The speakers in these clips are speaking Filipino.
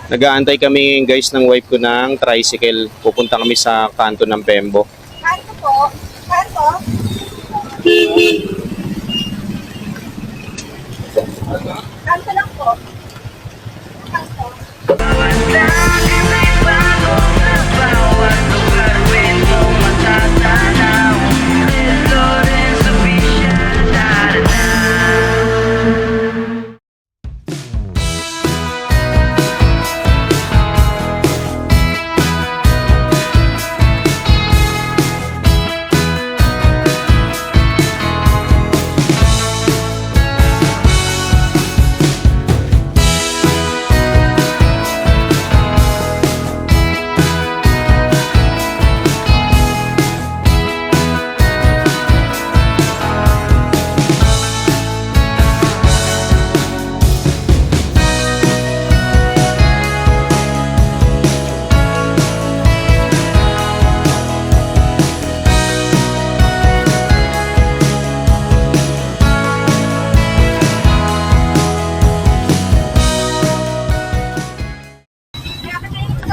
Nag-aantay kami guys ng wife ko ng tricycle. Pupunta kami sa kanto ng Pembo. Kanto po. Kanto. Kanto lang po. Kanto.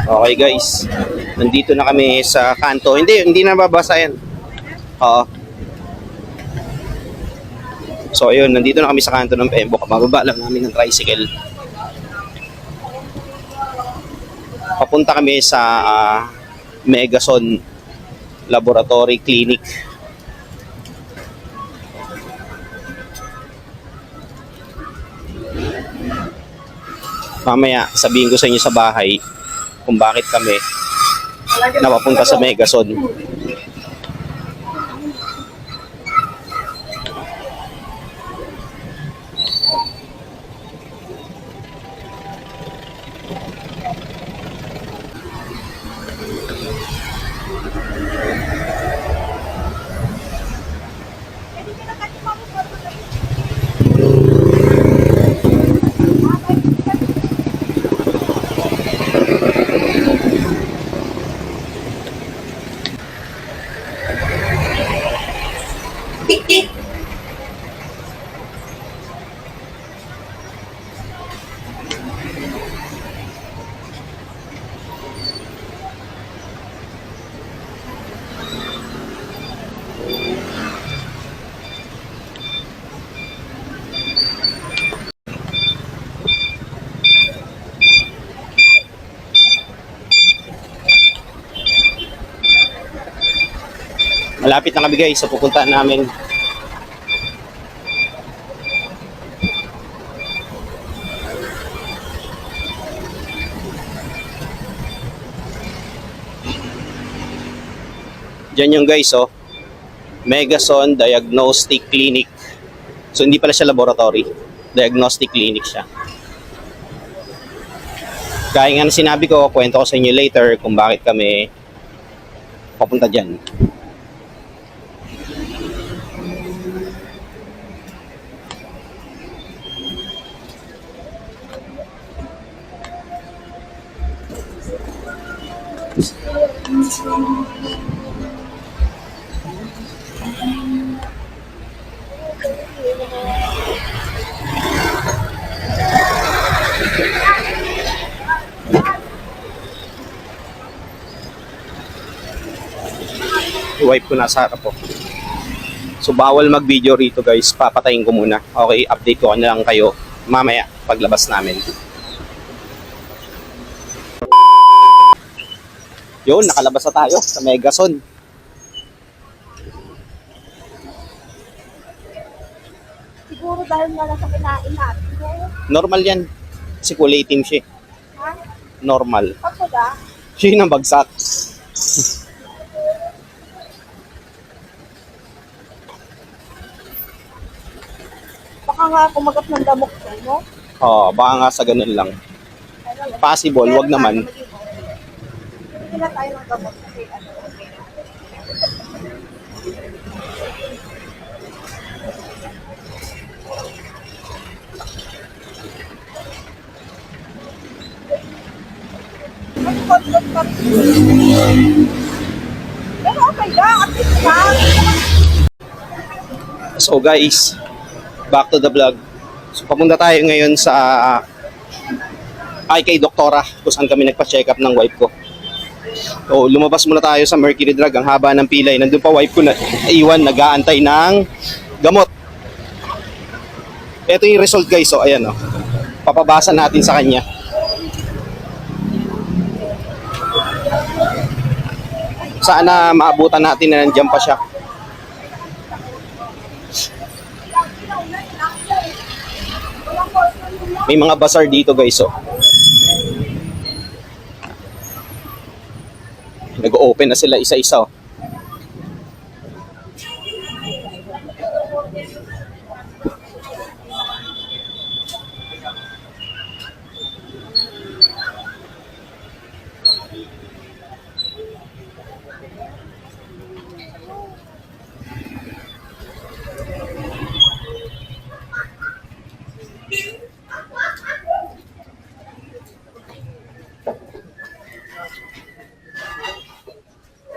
Okay guys, nandito na kami sa kanto. Hindi nababasa yan. Oo. So ayun, nandito na kami sa kanto ng Pembo. Kabababa lang namin ng tricycle. Papunta kami sa Megason Laboratory Clinic. Mamaya sabihin ko sa inyo sa bahay kung bakit kami napapunta sa Megason. Malapit na kami guys sa pupuntahan namin. Diyan yung guys oh. Megason Diagnostic Clinic. So hindi pala siya laboratory. Diagnostic clinic siya. Kaya nga na sinabi ko, kwento ko sa inyo later kung bakit kami papunta dyan. Wipe ko nasa harap po. So bawal mag-video rito guys. Papatayin ko muna. Okay, update ko na lang kayo mamaya paglabas namin. Yun, nakalabas na tayo sa Megason. Siguro dahil nga lang sa kinain natin. Normal yan. Kasi kulay itim siya. Ha? Normal. Ako ba? Siya yung bagsak. Baka nga kumagat ng damok ko, no? Oh, baka nga sa ganun lang. Possible, wag naman. Hindi na tayo ng damok kasi ano, okay. Pero okay lang, at least lang. So guys, back to the vlog. So papunta tayo ngayon sa Ay, kay doktora kung saan kami nagpa-check up ng wife ko. So, lumabas muna tayo sa Mercury Drug. Ang haba ng pilay. Nandun pa wife ko na iwan, nag-aantay ng gamot. Ito yung result guys. So, ayan o. Papabasa natin sa kanya. Sana maabutan natin na nandiyan pa siya. May mga bazaar dito guys. So, nag-open na sila isa-isa. Oh.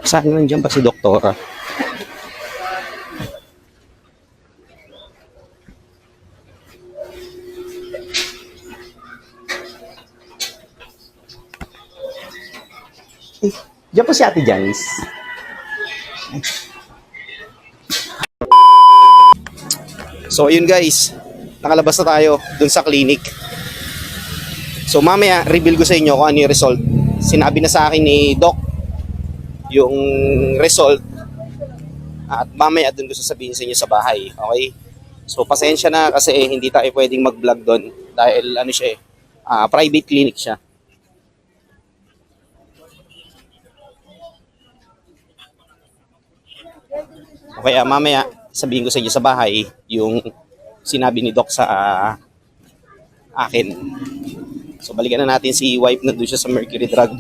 Saan nandiyan ba si doktora? Diyan po si Ate Janice. So ayun guys, nakalabas na tayo dun sa clinic. So mamaya reveal ko sa inyo kung ano yung result. Sinabi na sa akin ni Doc yung result at mamaya dun ko sasabihin sa inyo sa bahay. Okay? So pasensya na kasi hindi tayo pwedeng mag-vlog doon dahil ano siya private clinic siya. Kaya mamaya sabihin ko sa inyo sa bahay yung sinabi ni Doc sa akin. So balikan na natin si wife na doon siya sa Mercury Drug.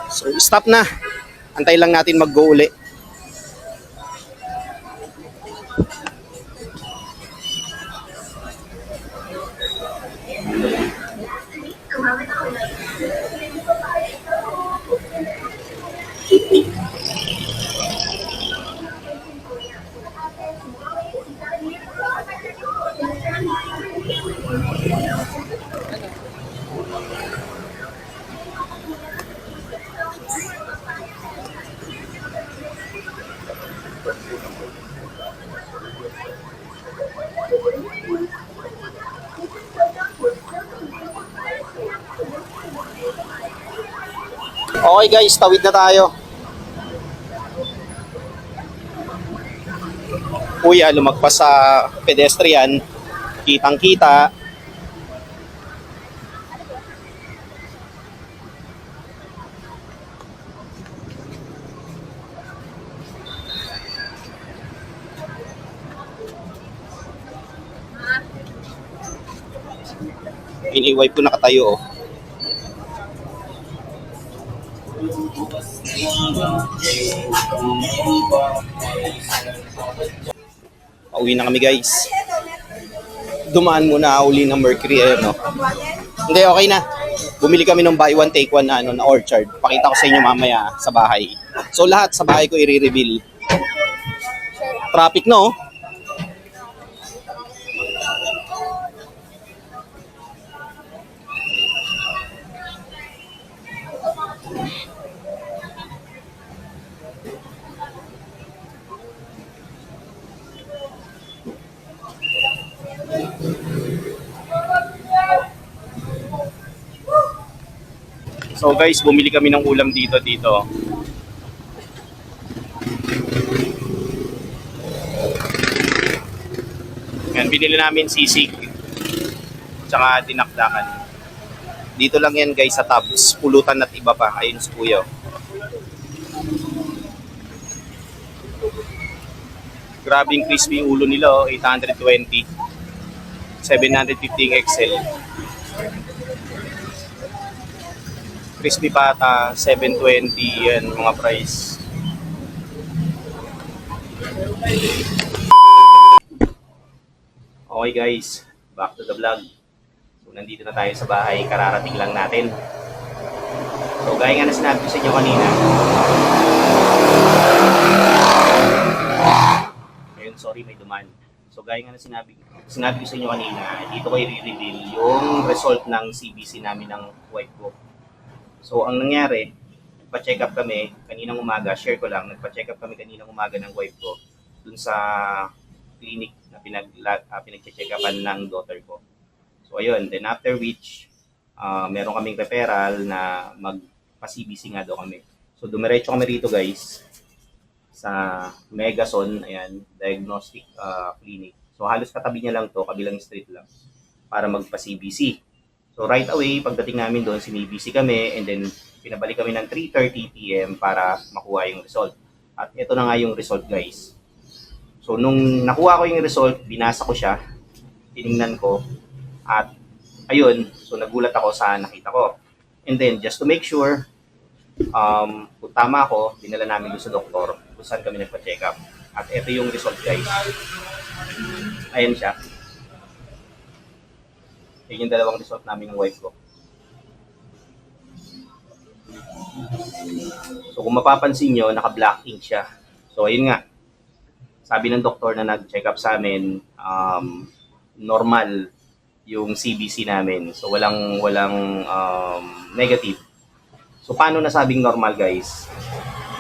So stop na. Antay lang natin mag-go uli. Okay guys, tawid na tayo. Kuya, lumagpas sa pedestrian. Kitang-kita. Ini-wipe ko nakatayo oh. Pauwi na kami guys. Dumaan muna uli ng Mercury no. Hindi, okay na. Bumili kami ng buy one take one na na orchard. Pakita ko sa inyo mamaya sa bahay. So lahat sa bahay ko i-reveal. Traffic no. So guys, bumili kami ng ulam dito. Yan, binili namin sisig. Tsaka dinakdakan. Dito lang yan guys sa Tabs. Pulutan at iba pa. Ayun si Kuya. Grabing crispy yung ulo nila oh. 820. 750 XL. Crispy pata, 720 yan mga price. Okay guys, back to the vlog. So So, nandito na tayo sa bahay, kararating lang natin. So, gaya nga na sinabi ko sa inyo kanina. Ayun, sorry, may duman. So, gaya nga na sinabi ko sa inyo kanina, dito ko i-reveal yung result ng CBC namin ng wife ko. So, ang nangyari, nagpa-check up kami kaninang umaga, share ko lang, nagpa-check up kami kaninang umaga ng wife ko dun sa clinic na pinag-check upan ng daughter ko. So, ayun, then after which, meron kaming referral na magpa-CBC nga daw kami. So, dumiretso kami rito guys sa Megason, ayan, diagnostic clinic. So, halos katabi niya lang to, kabilang street lang, para magpa-CBC. So, right away, pagdating namin doon, sinibisi kami, and then, pinabalik kami ng 3:30 p.m. para makuha yung result. At ito na nga yung result, guys. So, nung nakuha ko yung result, binasa ko siya, tiningnan ko, at ayun, so nagulat ako sa nakita ko. And then, just to make sure, kung tama ako, dinala namin doon sa doktor kung saan kami nagpa-check up. At ito yung result, guys. Ayan siya. Ayan yung dalawang result namin ng wife ko. So kung mapapansin nyo, naka-black ink siya. So ayun nga, sabi ng doktor na nag-check up sa amin, normal yung CBC namin. So walang negative. So paano nasabing normal guys?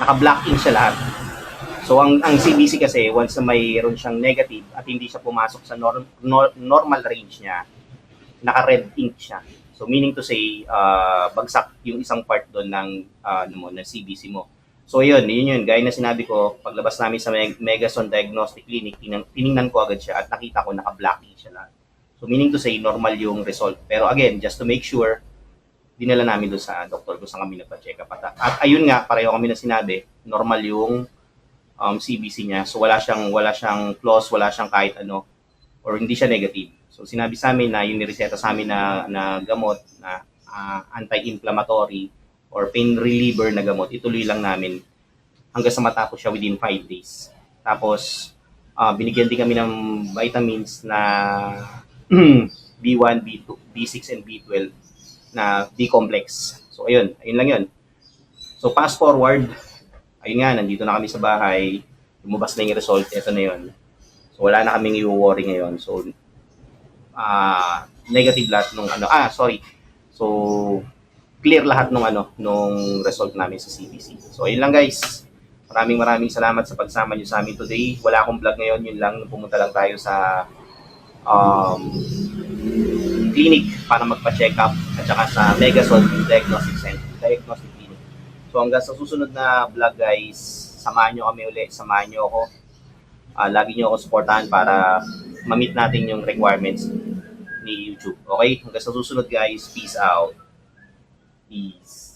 Naka-black ink siya lahat. So ang CBC kasi, once na mayroon siyang negative at hindi siya pumasok sa normal range niya, naka-red ink siya. So meaning to say, bagsak yung isang part doon ng CBC mo. So yun. Gaya na sinabi ko, paglabas namin sa Megason Diagnostic Clinic, tiningnan ko agad siya at nakita ko naka-blacking siya lahat. So meaning to say, normal yung result. Pero again, just to make sure, dinala namin doon sa doktor kung saan kami nagpa-check up. At ayun nga, pareho kami na sinabi, normal yung CBC niya. So wala siyang flaws, wala siyang kahit ano, or hindi siya negative. So sinabi sa amin na yung nireseta sa amin na gamot na anti-inflammatory or pain reliever na gamot, ituloy lang namin hanggang sa matapos siya within 5 days. Tapos binigyan din kami ng vitamins na B1, B2, B6, and B12 na B-complex. So ayun lang yun. So fast forward, ayun nga, nandito na kami sa bahay, lumabas na yung result, ito na yun. So wala na kaming i-worry ngayon. So negative lahat nung So clear lahat nung result namin sa CBC. So ayun lang guys. Maraming salamat sa pagsama niyo sa amin today. Wala akong vlog ngayon, yun lang, pumunta lang tayo sa clinic para magpa-check up at saka sa Megason Diagnostic Clinic. So hanggang sa susunod na vlog guys, samahan niyo kami ulit, samahan niyo ako. Lagi niyo ako suportahan para ma-meet natin yung requirements ni YouTube. Okay? Hanggang sa susunod guys. Peace out. Peace.